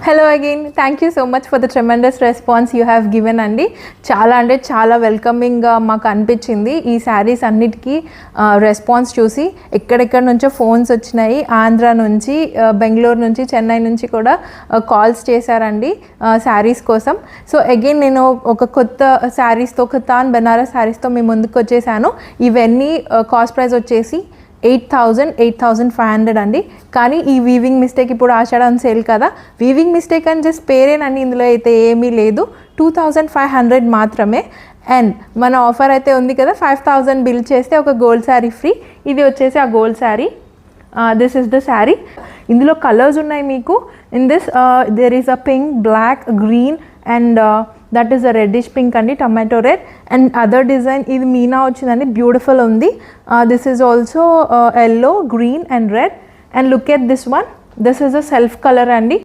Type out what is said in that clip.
Hello again, thank you so much for the tremendous response you have given అండి. చాలా అంటే చాలా వెల్కమింగ్గా మాకు అనిపించింది ఈ శారీస్ అన్నిటికీ రెస్పాన్స్ చూసి. ఎక్కడెక్కడ నుంచో ఫోన్స్ వచ్చినాయి, ఆంధ్ర నుంచి, బెంగళూరు నుంచి, చెన్నై నుంచి కూడా కాల్స్ చేశారండి శారీస్ కోసం. సో అగైన్ నేను ఒక కొత్త శారీస్తో, ఖతాన్ బెనారస్ శారీస్తో మీ ముందుకు వచ్చేసాను. ఇవన్నీ కాస్ట్ ప్రైస్ వచ్చేసి 8,500 అండి. కానీ ఈ వీవింగ్ మిస్టేక్ ఇప్పుడు ఆషాఢం సేల్ కదా, వీవింగ్ మిస్టేక్ అని జస్ట్ పేరేనండి, ఇందులో అయితే ఏమీ లేదు. 2,500 మాత్రమే. అండ్ మన ఆఫర్ అయితే ఉంది కదా, 5,000 బిల్ చేస్తే ఒక గోల్డ్ శారీ ఫ్రీ. ఇది వచ్చేసి ఆ gold sari. This is the sari. ఇందులో కలర్స్ ఉన్నాయి మీకు. In this there is a pink, black, green and that is a reddish pink అండి, tomato red. And other design ఇది మీనా వచ్చిందండి, బ్యూటిఫుల్ ఉంది. This is also yellow, green and red. And look at this one, this is a self colour అండి.